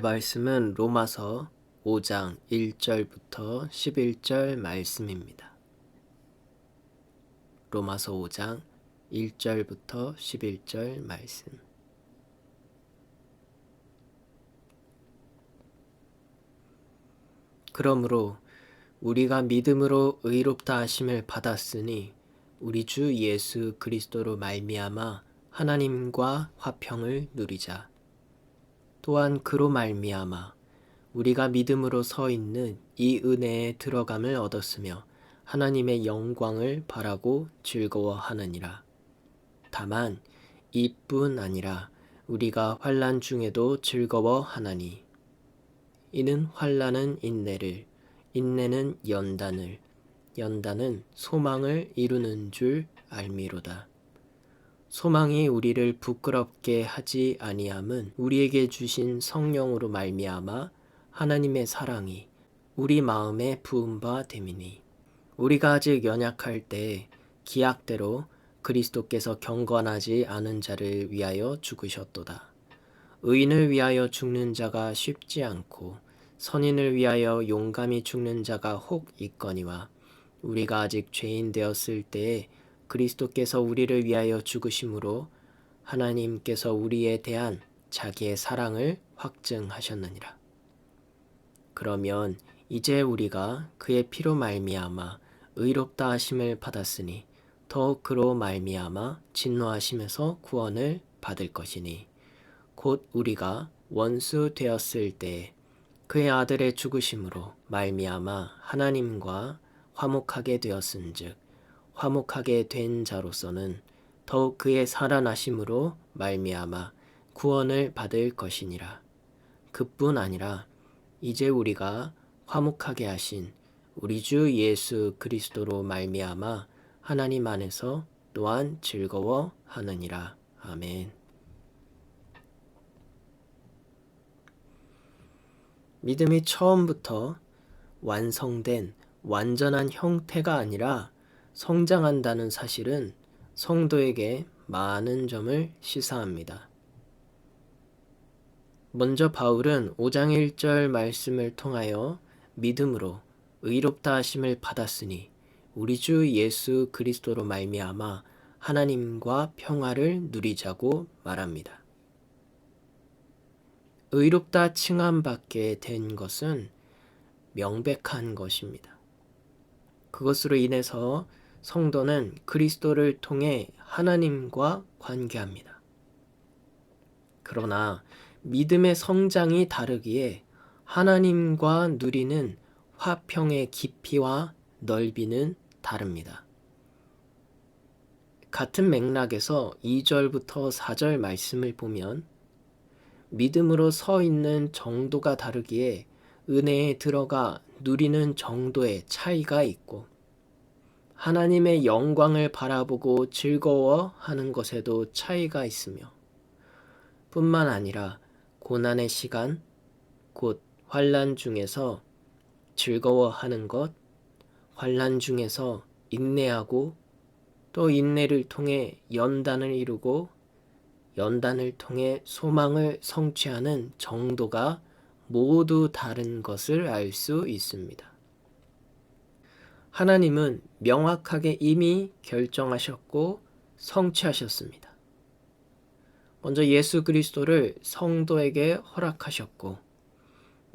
말씀은 로마서 5장 1절부터 11절 말씀입니다. 로마서 5장 1절부터 11절 말씀. 그러므로 우리가 믿음으로 의롭다 하심을 받았으니 우리 주 예수 그리스도로 말미암아 하나님과 화평을 누리자. 또한 그로 말미암아 우리가 믿음으로 서 있는 이 은혜에 들어감을 얻었으며 하나님의 영광을 바라고 즐거워하느니라. 다만 이뿐 아니라 우리가 환난 중에도 즐거워하나니 이는 환난은 인내를, 인내는 연단을, 연단은 소망을 이루는 줄 알미로다. 소망이 우리를 부끄럽게 하지 아니함은 우리에게 주신 성령으로 말미암아 하나님의 사랑이 우리 마음에 부은 바 됨이니 우리가 아직 연약할 때 기약대로 그리스도께서 경건하지 않은 자를 위하여 죽으셨도다. 의인을 위하여 죽는 자가 쉽지 않고 선인을 위하여 용감히 죽는 자가 혹 있거니와 우리가 아직 죄인 되었을 때에 그리스도께서 우리를 위하여 죽으심으로 하나님께서 우리에 대한 자기의 사랑을 확증하셨느니라. 그러면 이제 우리가 그의 피로 말미암아 의롭다 하심을 받았으니 더욱 그로 말미암아 진노하심에서 구원을 받을 것이니 곧 우리가 원수 되었을 때에 그의 아들의 죽으심으로 말미암아 하나님과 화목하게 되었은즉 화목하게 된 자로서는 더욱 그의 살아나심으로 말미암아 구원을 받을 것이니라. 그뿐 아니라 이제 우리가 화목하게 하신 우리 주 예수 그리스도로 말미암아 하나님 안에서 또한 즐거워하느니라. 아멘. 믿음이 처음부터 완성된 완전한 형태가 아니라 성장한다는 사실은 성도에게 많은 점을 시사합니다. 먼저 바울은 5장 1절 말씀을 통하여 믿음으로 의롭다 하심을 받았으니 우리 주 예수 그리스도로 말미암아 하나님과 평화를 누리자고 말합니다. 의롭다 칭함받게 된 것은 명백한 것입니다. 그것으로 인해서 성도는 그리스도를 통해 하나님과 관계합니다. 그러나 믿음의 성장이 다르기에 하나님과 누리는 화평의 깊이와 넓이는 다릅니다. 같은 맥락에서 2절부터 4절 말씀을 보면 믿음으로 서 있는 정도가 다르기에 은혜에 들어가 누리는 정도의 차이가 있고 하나님의 영광을 바라보고 즐거워하는 것에도 차이가 있으며 뿐만 아니라 고난의 시간, 곧 환난 중에서 즐거워하는 것, 환난 중에서 인내하고 또 인내를 통해 연단을 이루고 연단을 통해 소망을 성취하는 정도가 모두 다른 것을 알 수 있습니다. 하나님은 명확하게 이미 결정하셨고 성취하셨습니다. 먼저 예수 그리스도를 성도에게 허락하셨고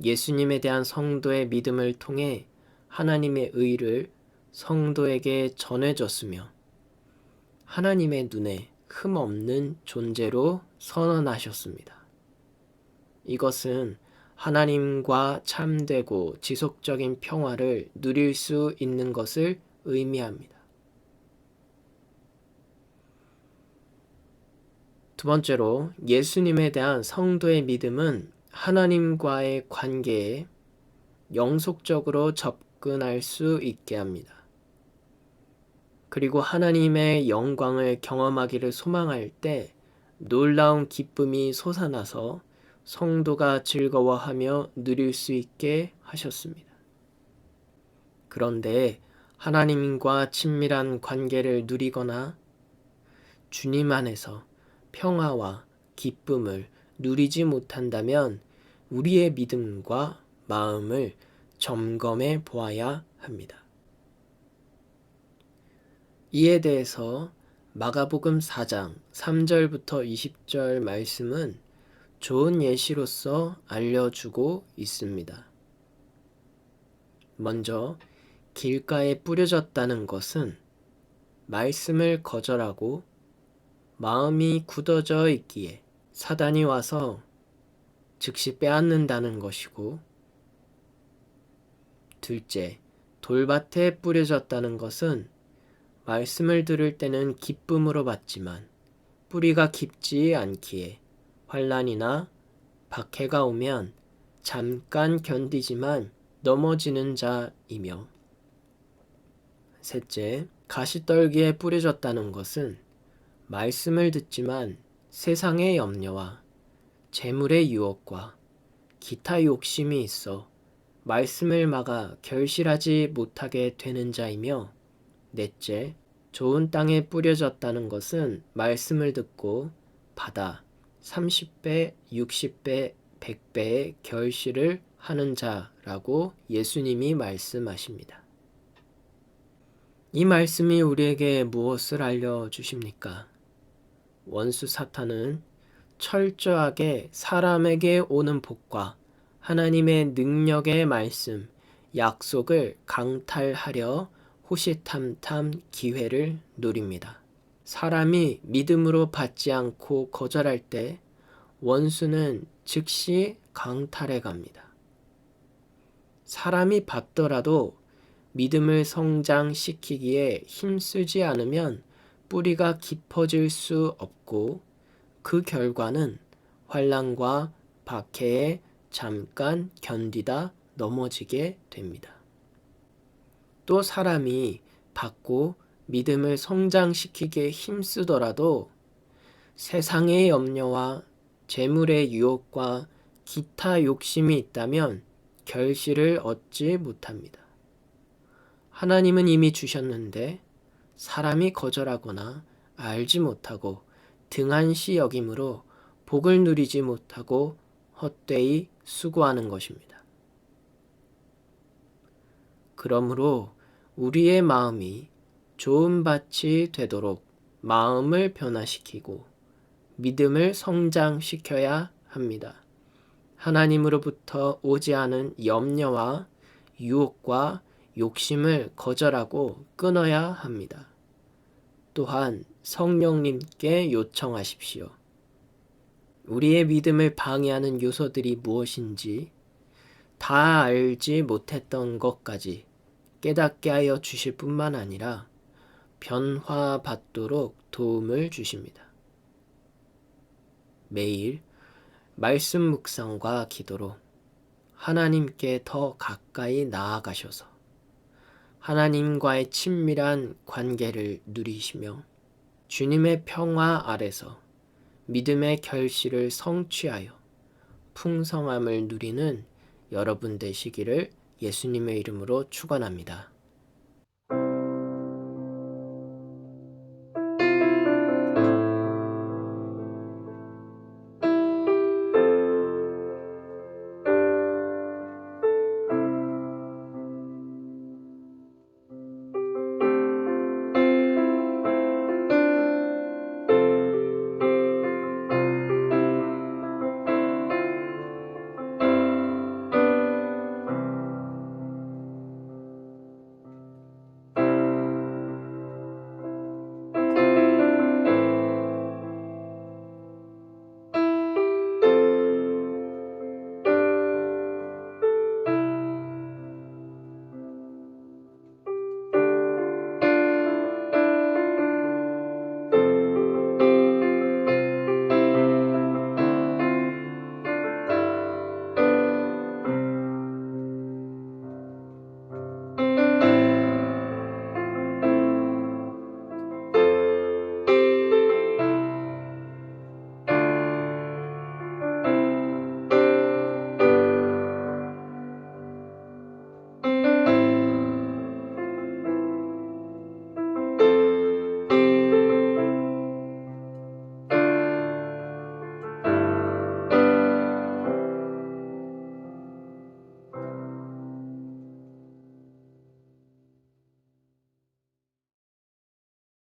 예수님에 대한 성도의 믿음을 통해 하나님의 의를 성도에게 전해줬으며 하나님의 눈에 흠없는 존재로 선언하셨습니다. 이것은 하나님과 참되고 지속적인 평화를 누릴 수 있는 것을 의미합니다. 두 번째로 예수님에 대한 성도의 믿음은 하나님과의 관계에 영속적으로 접근할 수 있게 합니다. 그리고 하나님의 영광을 경험하기를 소망할 때 놀라운 기쁨이 솟아나서 성도가 즐거워하며 누릴 수 있게 하셨습니다. 그런데 하나님과 친밀한 관계를 누리거나 주님 안에서 평화와 기쁨을 누리지 못한다면 우리의 믿음과 마음을 점검해 보아야 합니다. 이에 대해서 마가복음 4장 3절부터 20절 말씀은 좋은 예시로서 알려주고 있습니다. 먼저 길가에 뿌려졌다는 것은 말씀을 거절하고 마음이 굳어져 있기에 사단이 와서 즉시 빼앗는다는 것이고, 둘째, 돌밭에 뿌려졌다는 것은 말씀을 들을 때는 기쁨으로 받지만 뿌리가 깊지 않기에 환난이나 박해가 오면 잠깐 견디지만 넘어지는 자이며, 셋째, 가시떨기에 뿌려졌다는 것은 말씀을 듣지만 세상의 염려와 재물의 유혹과 기타 욕심이 있어 말씀을 막아 결실하지 못하게 되는 자이며, 넷째, 좋은 땅에 뿌려졌다는 것은 말씀을 듣고 받아 30배, 60배, 100배의 결실을 하는 자라고 예수님이 말씀하십니다. 이 말씀이 우리에게 무엇을 알려주십니까? 원수 사탄은 철저하게 사람에게 오는 복과 하나님의 능력의 말씀, 약속을 강탈하려 호시탐탐 기회를 노립니다. 사람이 믿음으로 받지 않고 거절할 때 원수는 즉시 강탈해 갑니다. 사람이 받더라도 믿음을 성장시키기에 힘쓰지 않으면 뿌리가 깊어질 수 없고, 그 결과는 환난과 박해에 잠깐 견디다 넘어지게 됩니다. 또 사람이 받고 믿음을 성장시키기에 힘쓰더라도 세상의 염려와 재물의 유혹과 기타 욕심이 있다면 결실을 얻지 못합니다. 하나님은 이미 주셨는데 사람이 거절하거나 알지 못하고 등한시 여김으로 복을 누리지 못하고 헛되이 수고하는 것입니다. 그러므로 우리의 마음이 좋은 밭이 되도록 마음을 변화시키고 믿음을 성장시켜야 합니다. 하나님으로부터 오지 않은 염려와 유혹과 욕심을 거절하고 끊어야 합니다. 또한 성령님께 요청하십시오. 우리의 믿음을 방해하는 요소들이 무엇인지 다 알지 못했던 것까지 깨닫게 하여 주실 뿐만 아니라 변화받도록 도움을 주십니다. 매일 말씀 묵상과 기도로 하나님께 더 가까이 나아가셔서 하나님과의 친밀한 관계를 누리시며 주님의 평화 아래서 믿음의 결실을 성취하여 풍성함을 누리는 여러분 되시기를 예수님의 이름으로 축원합니다.